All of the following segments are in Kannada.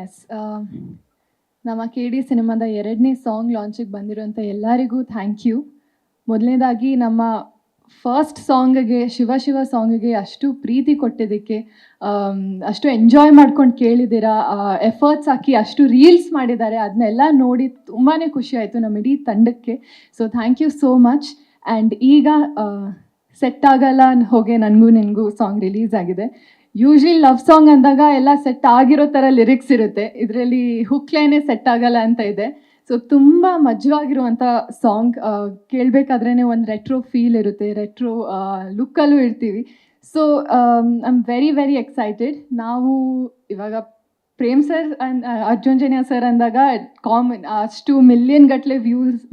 ಎಸ್ ನಮ್ಮ ಕೆ ಡಿ ಸಿನಿಮಾದ 2ನೇ ಸಾಂಗ್ ಲಾಂಚಿಗೆ ಬಂದಿರೋಂಥ ಎಲ್ಲರಿಗೂ ಥ್ಯಾಂಕ್ ಯು. ಮೊದಲನೇದಾಗಿ ನಮ್ಮ ಫಸ್ಟ್ ಸಾಂಗಿಗೆ ಶಿವ ಶಿವ ಸಾಂಗಿಗೆ ಅಷ್ಟು ಪ್ರೀತಿ ಕೊಟ್ಟಿದ್ದಕ್ಕೆ, ಅಷ್ಟು ಎಂಜಾಯ್ ಮಾಡ್ಕೊಂಡು ಕೇಳಿದ್ದೀರಾ, ಎಫರ್ಟ್ಸ್ ಹಾಕಿ ಅಷ್ಟು ರೀಲ್ಸ್ ಮಾಡಿದ್ದಾರೆ, ಅದನ್ನೆಲ್ಲ ನೋಡಿ ತುಂಬಾ ಖುಷಿ ಆಯಿತು ನಮ್ಮ ಇಡೀ ತಂಡಕ್ಕೆ. So thank you so much. And ಈಗ ಸೆಟ್ ಆಗಲ್ಲ ಹೋಗೆ ನನಗೂ ನಿನಗೂ ಸಾಂಗ್ ರಿಲೀಸ್ ಆಗಿದೆ. ಯೂಶ್ವಲಿ ಲವ್ ಸಾಂಗ್ ಅಂದಾಗ ಎಲ್ಲ ಸೆಟ್ ಆಗಿರೋ ಥರ ಲಿರಿಕ್ಸ್ ಇರುತ್ತೆ, ಇದರಲ್ಲಿ ಹುಕ್ಲೈನೇ ಸೆಟ್ ಆಗಲ್ಲ ಅಂತ ಇದೆ. ಸೊ ತುಂಬ ಮಜವಾಗಿರುವಂಥ ಸಾಂಗ್, ಕೇಳಬೇಕಾದ್ರೇ ಒಂದು ರೆಟ್ರೋ ಫೀಲ್ ಇರುತ್ತೆ, ರೆಟ್ರೋ ಲುಕ್ಕಲ್ಲೂ ಇರ್ತೀವಿ. So I am very very excited. ನಾವು ಇವಾಗ ಪ್ರೇಮ್ ಸರ್ ಅರ್ಜುನ್ ಜನ್ಯ ಸರ್ ಅಂದಾಗ ಕಾಮನ್, ಅಷ್ಟು ಮಿಲಿಯನ್ ಗಟ್ಟಲೆ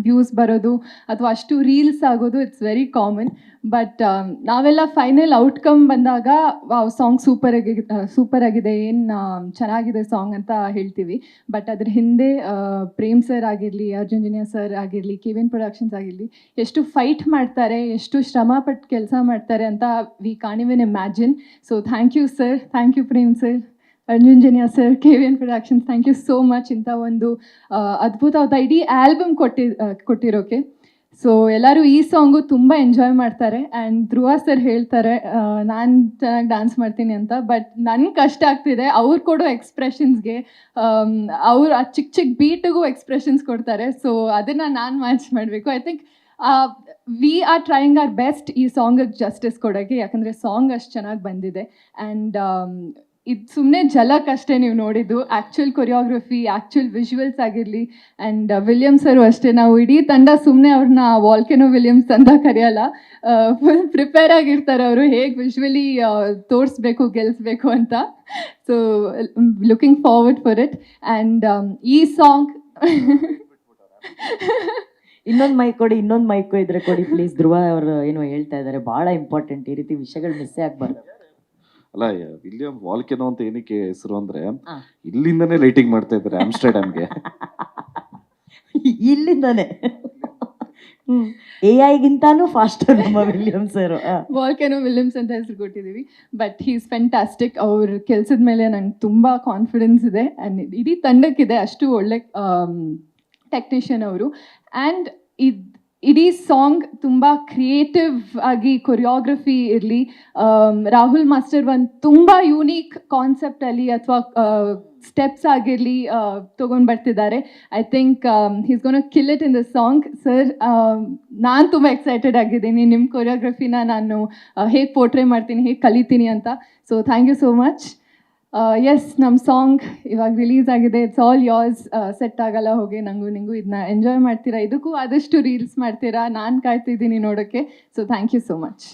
ವ್ಯೂಸ್ ಬರೋದು ಅಥವಾ ಅಷ್ಟು ರೀಲ್ಸ್ ಆಗೋದು ಇಟ್ಸ್ ವೆರಿ ಕಾಮನ್. ಬಟ್ ನಾವೆಲ್ಲ ಫೈನಲ್ ಔಟ್ಕಮ್ ಬಂದಾಗ ವಾವ್ ಸಾಂಗ್ ಸೂಪರ್ ಆಗಿದೆ, ಏನು ಚೆನ್ನಾಗಿದೆ ಸಾಂಗ್ ಅಂತ ಹೇಳ್ತೀವಿ. ಬಟ್ ಅದ್ರ ಹಿಂದೆ ಪ್ರೇಮ್ ಸರ್ ಆಗಿರಲಿ, ಅರ್ಜುನ್ ಜನ್ಯ ಸರ್ ಆಗಿರಲಿ, KVN ಪ್ರೊಡಕ್ಷನ್ಸ್ ಆಗಿರಲಿ, ಎಷ್ಟು ಫೈಟ್ ಮಾಡ್ತಾರೆ, ಎಷ್ಟು ಶ್ರಮ ಪಟ್ಟು ಕೆಲಸ ಮಾಡ್ತಾರೆ ಅಂತ we can't even imagine. So thank you sir, thank you Prem sir, Arjun Janya sir, KVN productions, thank you so much ಇಂಥ ಒಂದು ಅದ್ಭುತವಾದ ಇಡೀ ಆಲ್ಬಮ್ ಕೊಟ್ಟಿರೋಕೆ. ಸೊ ಎಲ್ಲರೂ ಈ ಸಾಂಗು ತುಂಬ ಎಂಜಾಯ್ ಮಾಡ್ತಾರೆ. ಆ್ಯಂಡ್ ಧ್ರುವ ಸರ್ ಹೇಳ್ತಾರೆ ನಾನು ಚೆನ್ನಾಗಿ ಡ್ಯಾನ್ಸ್ ಮಾಡ್ತೀನಿ ಅಂತ, ಬಟ್ ನನಗೆ ಕಷ್ಟ ಆಗ್ತಿದೆ. ಅವ್ರು ಕೊಡೋ ಎಕ್ಸ್ಪ್ರೆಷನ್ಸ್ಗೆ, ಅವ್ರು ಆ ಚಿಕ್ಕ ಚಿಕ್ಕ ಬೀಟಿಗೂ ಎಕ್ಸ್ಪ್ರೆಷನ್ಸ್ ಕೊಡ್ತಾರೆ. ಸೊ ಅದನ್ನು ನಾನು ಮ್ಯಾಚ್ ಮಾಡಬೇಕು. I think we are trying hour best ಈ ಸಾಂಗಿಗೆ ಜಸ್ಟಿಸ್ ಕೊಡೋಕ್ಕೆ, ಯಾಕಂದರೆ ಸಾಂಗ್ ಅಷ್ಟು ಚೆನ್ನಾಗಿ ಬಂದಿದೆ. ಆ್ಯಂಡ್ ಇದು ಸುಮ್ಮನೆ ಝಲಕ್ ಅಷ್ಟೇ ನೀವು ನೋಡಿದ್ದು, ಆ್ಯಕ್ಚುಯಲ್ ಕೊರಿಯೋಗ್ರಫಿ, ಆ್ಯಕ್ಚುಯಲ್ ವಿಜುವಲ್ಸ್ ಆಗಿರಲಿ. ಆ್ಯಂಡ್ ವಿಲಿಯಮ್ಸ್ ಸರು ಅಷ್ಟೇ, ನಾವು ಇಡೀ ತಂಡ ಸುಮ್ಮನೆ ಅವ್ರನ್ನ ವಾಲ್ಕೆನೋ ವಿಲಿಯಮ್ಸ್ ಅಂತ ಕರೆಯಲ್ಲ, ಫುಲ್ ಪ್ರಿಪೇರ್ ಆಗಿರ್ತಾರೆ ಅವರು, ಹೇಗೆ ವಿಜುವಲಿ ತೋರಿಸ್ಬೇಕು, ಗೆಲ್ಲಿಸ್ಬೇಕು ಅಂತ. So looking forward for it. And ಈ ಸಾಂಗ್ ಇನ್ನೊಂದು ಮೈಕ್ ಇದ್ರೆ ಕೊಡಿ ಪ್ಲೀಸ್. ಧ್ರುವ ಅವರು ಏನೋ ಹೇಳ್ತಾ ಇದ್ದಾರೆ, ಭಾಳ ಇಂಪಾರ್ಟೆಂಟ್, ಈ ರೀತಿ ವಿಷಯಗಳು ಮಿಸ್ಸೇ ಆಗಬಾರ್ದು. ಅಲ್ಲ, ವಿಲಿಯಂ ವಾಲ್ಕೆನೋ ಅಂತ ಏನಕ್ಕೆ ಹೆಸರು ಅಂದ್ರೆ ಇಲ್ಲಿಂದನೇ ರೈಟಿಂಗ್ ಮಾಡ್ತಾ ಇದ್ದಾರೆ ಆಮ್ಸ್ಟರ್ಡ್ಯಾಮ್ಗೆ. ಇಲ್ಲಿಂದಾನೆ AI ಫಾಸ್ಟ್ ನಮ್ಮ ವಿಲಿಯಮ್ಸ್ ಸರ್. ವಾಲ್ಕೆನೋ ವಿಲಿಯಮ್ಸ್ ಅಂತ ಹೆಸರು ಕೊಟ್ಟಿದ್ದೀವಿ. But he is fantastic. ಅವ್ರ ಕೆಲಸದ ಮೇಲೆ ನಂಗೆ ತುಂಬ ಕಾನ್ಫಿಡೆನ್ಸ್ ಇದೆ, ಆ್ಯಂಡ್ ಇಡೀ ತಂಡಕ್ಕಿದೆ, ಅಷ್ಟು ಒಳ್ಳೆ ಟೆಕ್ನಿಷಿಯನ್ ಅವರು. ಆ್ಯಂಡ್ ಇಡೀ ಸಾಂಗ್ ತುಂಬ ಕ್ರಿಯೇಟಿವ್ ಆಗಿ ಕೊರಿಯೋಗ್ರಫಿ ಇರಲಿ, ರಾಹುಲ್ ಮಾಸ್ಟರ್ ಒಂದು ತುಂಬ ಯೂನೀಕ್ ಕಾನ್ಸೆಪ್ಟಲ್ಲಿ ಅಥವಾ ಸ್ಟೆಪ್ಸ್ ಆಗಿರಲಿ ತೊಗೊಂಡು ಬರ್ತಿದ್ದಾರೆ. I think he's gone kill it in the song. Sir, ನಾನು ತುಂಬ ಎಕ್ಸೈಟೆಡ್ ಆಗಿದ್ದೀನಿ, ನಿಮ್ಮ ಕೊರಿಯೋಗ್ರಫಿನ ನಾನು ಹೇಗೆ ಪೋರ್ಟ್ರೇ ಮಾಡ್ತೀನಿ, ಹೇಗೆ ಕಲಿತೀನಿ ಅಂತ. So thank you so much. Yes, ನಮ್ಮ ಸಾಂಗ್ ಇವಾಗ ರಿಲೀಸ್ ಆಗಿದೆ. It's all yours. ಸೆಟ್ ಆಗಲ್ಲ ಹೋಗಿ ನಂಗೂ ನಿಂಗೂ, ಇದನ್ನ ಎಂಜಾಯ್ ಮಾಡ್ತೀರಾ, ಇದಕ್ಕೂ ಆದಷ್ಟು ರೀಲ್ಸ್ ಮಾಡ್ತೀರಾ, ನಾನು ಕಾಯ್ತಿದ್ದೀನಿ ನೋಡೋಕ್ಕೆ. So thank you so much.